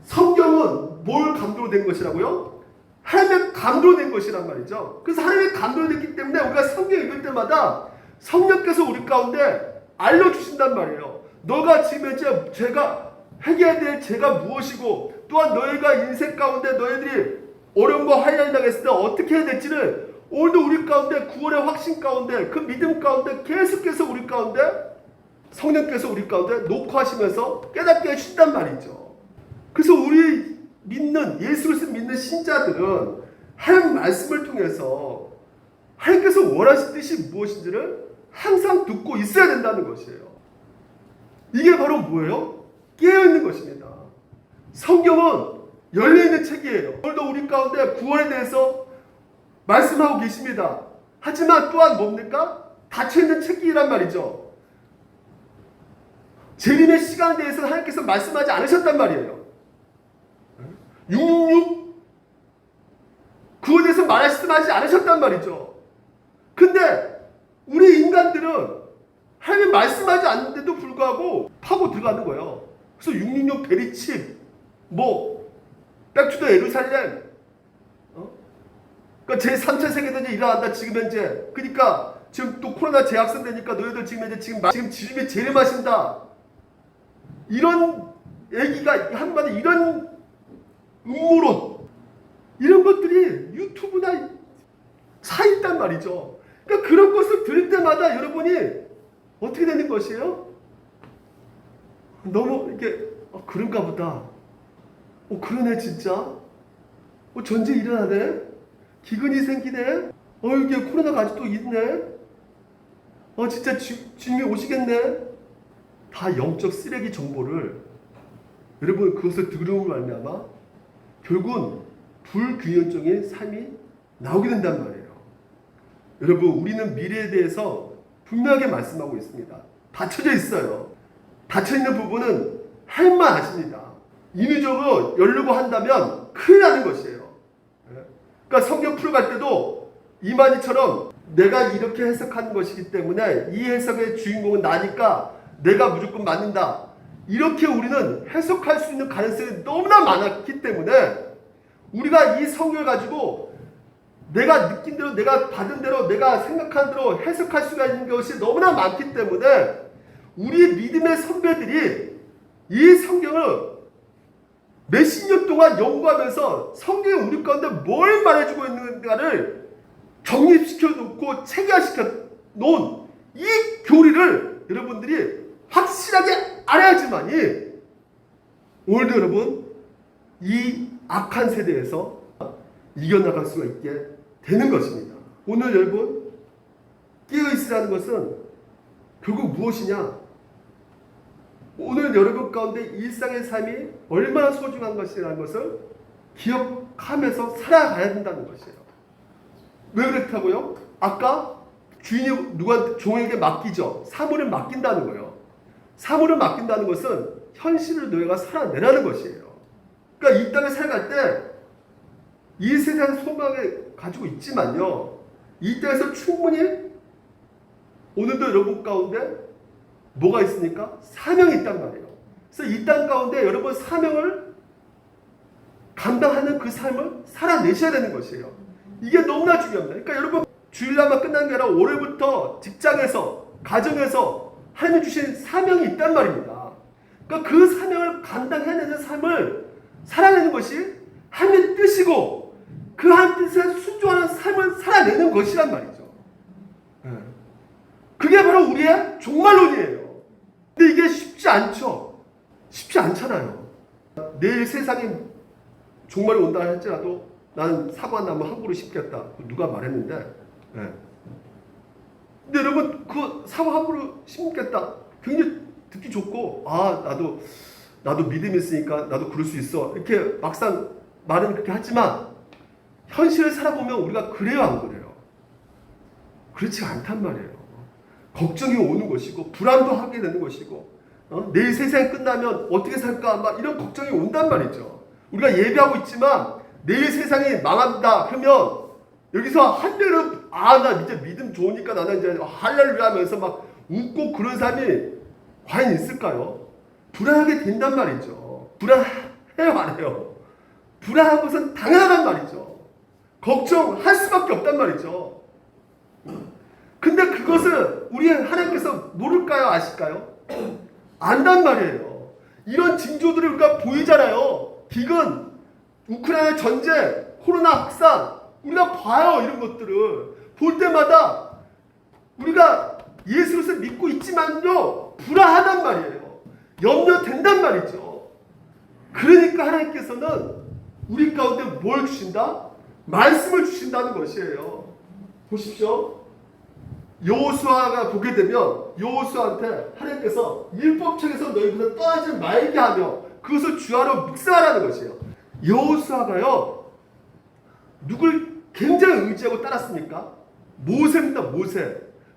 성경은 뭘 감도로 된 것이라고요? 하나님의 감도로 된 것이란 말이죠. 그래서 하나님의 감도로 됐기 때문에 우리가 성경 읽을 때마다 성령께서 우리 가운데 알려주신단 말이에요. 너가 지금 현재 죄가 해결해야 될 죄가 무엇이고 또한 너희가 인생 가운데 너희들이 어려움과 환난을 당했을 때 어떻게 해야 될지를 오늘도 우리 가운데 구원의 확신 가운데 그 믿음 가운데 계속해서 우리 가운데 성령께서 우리 가운데 녹화하시면서 깨닫게 해주신단 말이죠. 그래서 우리 믿는 예수 그리스도 믿는 신자들은 하나님 말씀을 통해서 하나님께서 원하신 뜻이 무엇인지를 항상 듣고 있어야 된다는 것이에요. 이게 바로 뭐예요? 깨어있는 것입니다. 성경은 열려있는 책이에요. 오늘도 우리 가운데 구원에 대해서 말씀하고 계십니다. 하지만 또한 뭡니까? 닫혀있는 책이란 말이죠. 재림의 시간에 대해서 하나님께서 말씀하지 않으셨단 말이에요. 666 그거에 대해서 말씀하지 않으셨단 말이죠. 근데 우리 인간들은 하나님 말씀하지 않는데도 불구하고 파고 들어가는 거예요. 그래서 666 베리칩 백투더 예루살렘 그러니까 제3차 세계대전이 일어난다 지금 현재. 그러니까 지금 또 코로나 재확산되니까 너희들 지금 현재 지금 주님이 재림하신다. 이런 얘기가 한마디 이런 음모론 이런 것들이 유튜브나 차 있단 말이죠. 그러니까 그런 것을 들을 때마다 여러분이 어떻게 되는 것이에요? 너무 이렇게 그런가 보다. 그러네 진짜. 전쟁 일어나네. 기근이 생기네. 이게 코로나가 아직도 있네. 진짜 주님이 오시겠네. 다 영적 쓰레기 정보를 여러분 그것을 들음으로 말미암아 결국은 불균형적인 삶이 나오게 된단 말이에요. 여러분 우리는 미래에 대해서 분명하게 말씀하고 있습니다. 닫혀져 있어요. 닫혀있는 부분은 하나님만 아십니다. 인위적으로 열려고 한다면 큰일 나는 것이에요. 그러니까 성경 풀어갈 때도 이만희처럼 내가 이렇게 해석하는 것이기 때문에 이 해석의 주인공은 나니까 내가 무조건 맞는다. 이렇게 우리는 해석할 수 있는 가능성이 너무나 많았기 때문에 우리가 이 성경을 가지고 내가 느낀 대로 내가 받은 대로 내가 생각한 대로 해석할 수가 있는 것이 너무나 많기 때문에 우리 믿음의 선배들이 이 성경을 몇십 년 동안 연구하면서 성경이 우리 가운데 뭘 말해주고 있는가를 정립시켜 놓고 체계화시켜 놓은 이 교리를 여러분들이 확실하게 알아야지만이 오늘도 여러분 이 악한 세대에서 이겨나갈 수가 있게 되는 것입니다. 오늘 여러분 깨어있으라는 것은 결국 무엇이냐? 오늘 여러분 가운데 일상의 삶이 얼마나 소중한 것이라는 것을 기억하면서 살아가야 된다는 것이에요. 왜 그렇다고요? 아까 주인이 누가 종에게 맡기죠. 사물을 맡긴다는 거예요. 사물을 맡긴다는 것은 현실을 너희가 살아내라는 것이에요. 그러니까 이 땅에 살아갈 때 이 세상 소망을 가지고 있지만요. 이 땅에서 충분히 오늘도 여러분 가운데 뭐가 있습니까? 사명이 있단 말이에요. 그래서 이 땅 가운데 여러분 사명을 감당하는 그 삶을 살아내셔야 되는 것이에요. 이게 너무나 중요합니다. 그러니까 여러분 주일날만 끝난 게 아니라 올해부터 직장에서 가정에서 하나님 주신 사명이 있단 말입니다. 그러니까 그 사명을 감당해내는 삶을 살아내는 것이 하나님의 뜻이고 그 하나님 뜻에 순종하는 삶을 살아내는 것이란 말이죠. 그게 바로 우리의 종말론이에요. 근데 이게 쉽지 않죠. 쉽지 않잖아요. 내일 세상에 종말이 온다 할지라도 나는 사과나무 한 그루 심겠다. 누가 말했는데 근데 여러분 그 사과 한 그루 심겠다. 굉장히 듣기 좋고 나도 믿음이 있으니까 나도 그럴 수 있어. 이렇게 막상 말은 그렇게 하지만 현실을 살아보면 우리가 그래요 안 그래요? 그렇지 않단 말이에요. 걱정이 오는 것이고 불안도 하게 되는 것이고 내일 세상이 끝나면 어떻게 살까 막 이런 걱정이 온단 말이죠. 우리가 예배하고 있지만 내일 세상이 망한다 그러면 여기서 한대로 나 이제 믿음 좋으니까 나는 이제 할렐루야 하면서 막 웃고 그런 사람이 과연 있을까요? 불안하게 된단 말이죠. 불안해요 안 해요? 불안한 것은 당연하단 말이죠. 걱정할 수밖에 없단 말이죠. 근데 그것을 우리 하나님께서 모를까요? 아실까요? 안단 말이에요. 이런 징조들을 우리가 보이잖아요. 기근, 우크라이나 전쟁, 코로나 확산 우리가 봐요. 이런 것들을 볼 때마다 우리가 예수를 믿고 있지만요 불안하단 말이에요. 염려된단 말이죠. 그러니까 하나님께서는 우리 가운데 뭘 주신다? 말씀을 주신다는 것이에요. 보십시오. 여호수아가 보게 되면 여호수아한테 하나님께서 율법책에서 너희보다 떠나지 말게 하며 그것을 주하로 묵상하라는 것이에요. 여호수아가요 누굴 굉장히 의지하고 따랐습니까? 모세입니다.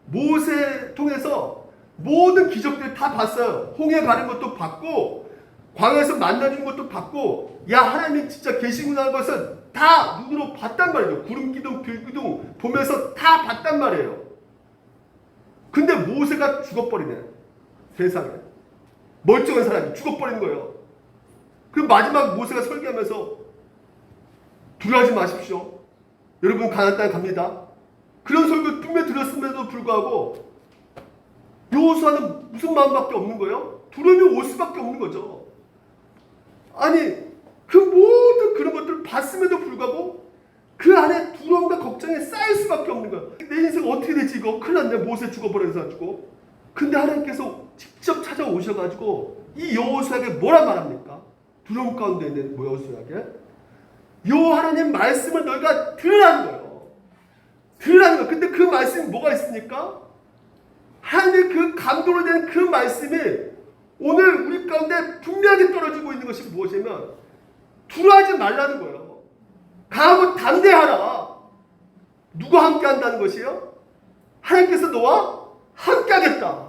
모세 통해서 모든 기적들을 다 봤어요. 홍해 가는 것도 봤고 광야에서 만나주는 것도 봤고 하나님이 진짜 계시구나 하는 것을 다 눈으로 봤단 말이에요. 구름 기둥 별 기둥 보면서 다 봤단 말이에요. 근데 모세가 죽어버리네. 세상에 멀쩡한 사람이 죽어버리는 거예요. 그 마지막 모세가 설교하면서 두려워하지 마십시오. 여러분 가나안 땅에 갑니다. 그런 설교 분명히 들었음에도 불구하고 여호수아는 무슨 마음밖에 없는 거예요? 두려움이 올 수밖에 없는 거죠. 아니 그 모든 그런 것들을 봤음에도 불구하고 그 안에 두려움과 걱정이 쌓일 수밖에 없는 거예요. 내 인생 어떻게 되지 이거? 큰일 났네. 모세 죽어버려서 가지고. 근데 하나님께서 직접 찾아오셔가지고 이 여호수아에게 뭐라 말합니까? 두려움 가운데 있는 여호수아에게 하나님 말씀을 너희가 들으라는 거예요. 들으라는 거예요. 근데 그 말씀이 뭐가 있습니까? 하나님의 그 감동으로 된 그 말씀이 오늘 우리 가운데 분명하게 떨어지고 있는 것이 무엇이냐면 두려워하지 말라는 거예요. 강하고 담대하라. 누가 함께 한다는 것이에요? 하나님께서 너와 함께 하겠다.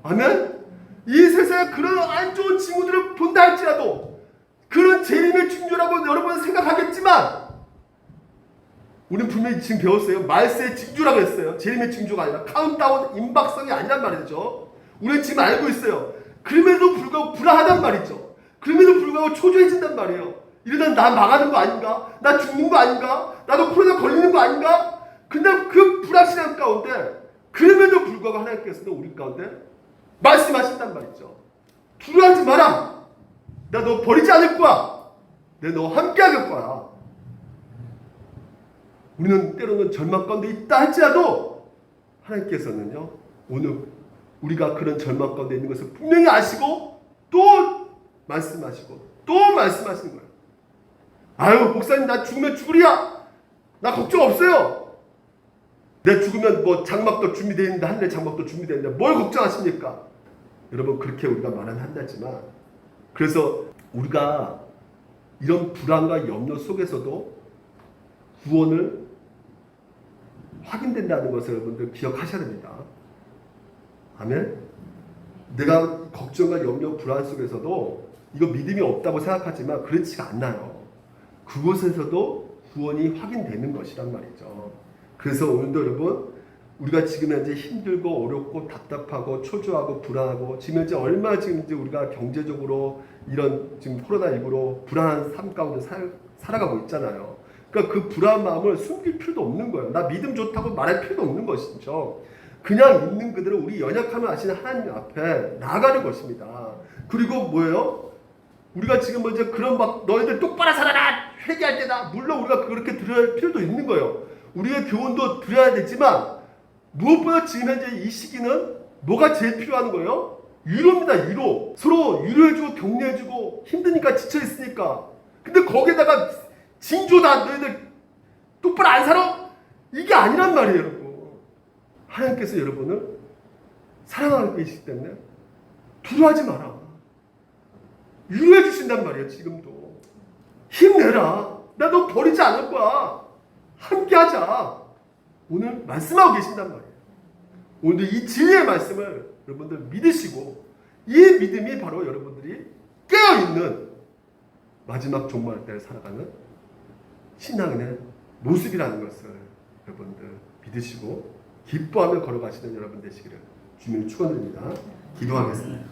아멘? 이 세상에 그런 안 좋은 친구들을 본다 할지라도 그런 재림의 징조라고 여러분은 생각하겠지만 우리는 분명히 지금 배웠어요. 말세의 징조라고 했어요. 재림의 징조가 아니라 카운트다운 임박성이 아니란 말이죠. 우리는 지금 알고 있어요. 그럼에도 불구하고 불안하단 말이죠. 그럼에도 불구하고 초조해진단 말이에요. 이러다 나 망하는 거 아닌가? 나 죽는 거 아닌가? 나도 코로나 걸리는 거 아닌가? 근데 그 불확실한 가운데 그럼에도 불구하고 하나님께서는 우리 가운데 말씀하신단 말이죠. 두려워하지 마라. 나 너 버리지 않을 거야. 내가 너 함께 할 거야. 우리는 때로는 절망 가운데 있다 할지라도 하나님께서는요 오늘 우리가 그런 절망 가운데 있는 것을 분명히 아시고 또 말씀하시고 또 말씀하시는 거예요. 아유 목사님 나 죽으면 죽으리야. 나 걱정 없어요. 내 죽으면 뭐 장막도 준비되어 있는데 하늘의 장막도 준비되어 있는데 뭘 걱정하십니까? 여러분 그렇게 우리가 말은 한다지만 그래서 우리가 이런 불안과 염려 속에서도 구원을 확인된다는 것을 여러분들 기억하셔야 됩니다. 아멘? 내가 걱정과 염려, 불안 속에서도 이거 믿음이 없다고 생각하지만 그렇지가 않나요. 그곳에서도 구원이 확인되는 것이란 말이죠. 그래서 오늘도 여러분 우리가 지금 현재 힘들고 어렵고 답답하고 초조하고 불안하고 지금 현재 얼마 지금 이제 우리가 경제적으로 이런 지금 코로나19로 불안한 삶 가운데 살아가고 있잖아요. 그러니까 그 불안한 마음을 숨길 필요도 없는 거예요. 나 믿음 좋다고 말할 필요도 없는 것이죠. 그냥 있는 그대로 우리 연약함을 아시는 하나님 앞에 나아가는 것입니다. 그리고 뭐예요? 우리가 지금 먼저 그런 막 너희들 똑바로 살아라 회개할 때다. 물론 우리가 그렇게 들어야 필요도 있는 거예요. 우리의 교훈도 드려야 되지만 무엇보다 지금 현재 이 시기는 뭐가 제일 필요한 거예요? 위로입니다. 위로. 서로 위로해주고 격려해주고 힘드니까 지쳐있으니까. 근데 거기에다가 징조다. 너희들 똑바로 안 살아? 이게 아니란 말이에요. 여러분. 하나님께서 여러분을 사랑하고 계시기 때문에 두려워하지 마라. 위로해 주신단 말이에요. 지금도. 힘내라. 나 너 버리지 않을 거야. 함께 하자. 오늘 말씀하고 계신단 말이에요. 오늘 이 진리의 말씀을 여러분들 믿으시고 이 믿음이 바로 여러분들이 깨어있는 마지막 종말 때를 살아가는 신앙인의 모습이라는 것을 여러분들 믿으시고 기뻐하며 걸어가시는 여러분 되시기를 주님을 축원드립니다. 기도하겠습니다.